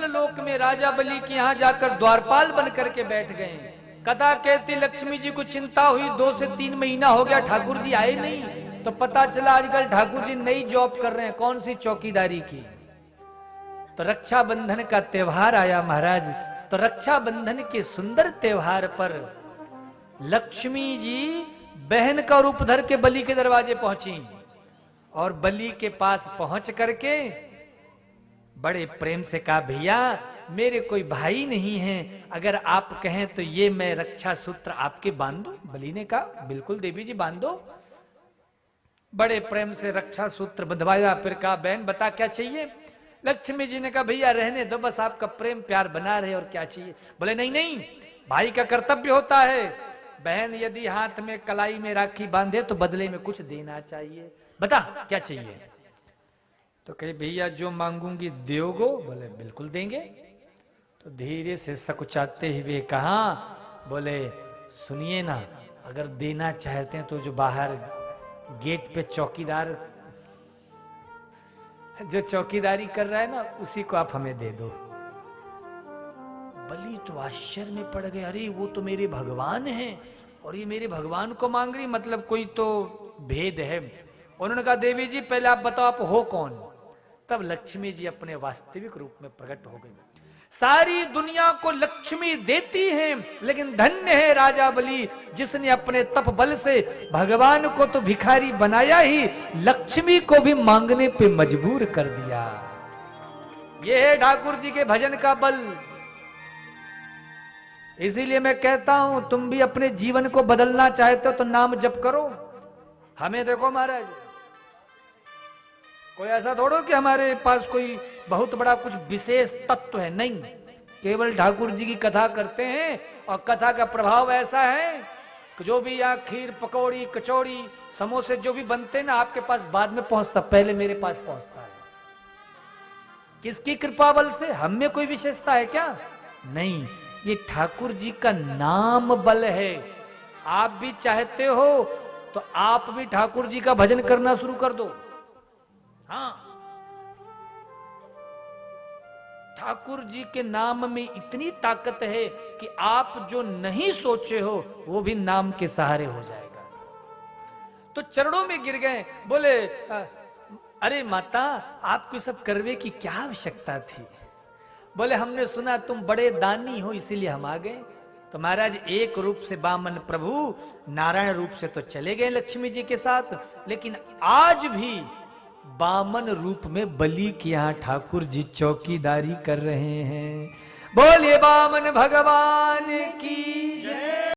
सुतल लोक में राजा बलि के यहाँ जाकर द्वारपाल बन करके बैठ गए। कथा कहती लक्ष्मी जी को चिंता हुई, 2 से 3 महीना हो गया ठाकुर जी आए नहीं। तो पता चला आजकल ठाकुर जी नई जॉब कर रहे हैं, कौन सी, चौकीदारी की। तो रक्षाबंधन का त्योहार आया महाराज। तो रक्षाबंधन के सुंदर त्योहार पर लक्ष्मी जी बहन का रूप धर के बलि के दरवाजे पहुंची और बलि के पास पहुंच करके बड़े प्रेम से कहा, भैया मेरे कोई भाई नहीं है, अगर आप कहें तो ये मैं रक्षा सूत्र आपके बांध दूं। बलि ने कहा, बिल्कुल देवी जी बांध दो। बड़े प्रेम से रक्षा सूत्र बंधवाया। फिर कहा, बहन बता क्या चाहिए। लक्ष्मी जी ने कहा, भैया रहने दो, बस आपका प्रेम प्यार बना रहे, और क्या चाहिए। बोले नहीं नहीं, भाई का कर्तव्य होता है, बहन यदि हाथ में कलाई में राखी बांधे तो बदले में कुछ देना चाहिए, बता क्या चाहिए। तो कहे, भैया जो मांगूंगी दोगो। बोले बिल्कुल देंगे। तो धीरे से सकुचाते हुए कहा, बोले सुनिए ना, अगर देना चाहते हैं तो जो बाहर गेट पे चौकीदार, जो चौकीदारी कर रहा है ना, उसी को आप हमें दे दो। बलि तो आश्चर्य में पड़ गए, अरे वो तो मेरे भगवान हैं और ये मेरे भगवान को मांग रही, मतलब कोई तो भेद है। उन्होंने कहा, देवी जी पहले आप बताओ आप हो कौन। तब लक्ष्मी जी अपने वास्तविक रूप में प्रकट हो गई। सारी दुनिया को लक्ष्मी देती है, लेकिन धन्य है राजा बलि जिसने अपने तप बल से भगवान को तो भिखारी बनाया ही, लक्ष्मी को भी मांगने पे मजबूर कर दिया। यह है ठाकुर जी के भजन का बल। इसीलिए मैं कहता हूं, तुम भी अपने जीवन को बदलना चाहते हो तो नाम जप करो। हमें देखो महाराज, कोई ऐसा थोड़ो कि हमारे पास कोई बहुत बड़ा कुछ विशेष तत्व है, नहीं, केवल ठाकुर जी की कथा करते हैं और कथा का प्रभाव ऐसा है कि जो भी यहाँ खीर पकौड़ी कचौड़ी समोसे जो भी बनते हैं ना, आपके पास बाद में पहुंचता, पहले मेरे पास पहुंचता है। किसकी कृपा बल से? हम में कोई विशेषता है क्या? नहीं, ये ठाकुर जी का नाम बल है। आप भी चाहते हो तो आप भी ठाकुर जी का भजन करना शुरू कर दो। हाँ, ठाकुर जी के नाम में इतनी ताकत है कि आप जो नहीं सोचे हो वो भी नाम के सहारे हो जाएगा। तो चरणों में गिर गए, बोले अरे माता आपको सब करवे की क्या आवश्यकता थी। बोले हमने सुना तुम बड़े दानी हो इसीलिए हम आ गए। तो महाराज एक रूप से बामन प्रभु नारायण रूप से तो चले गए लक्ष्मी जी के साथ, लेकिन आज भी बामन रूप में बलि के यहाँ ठाकुर जी चौकीदारी कर रहे हैं। बोलिए बामन भगवान की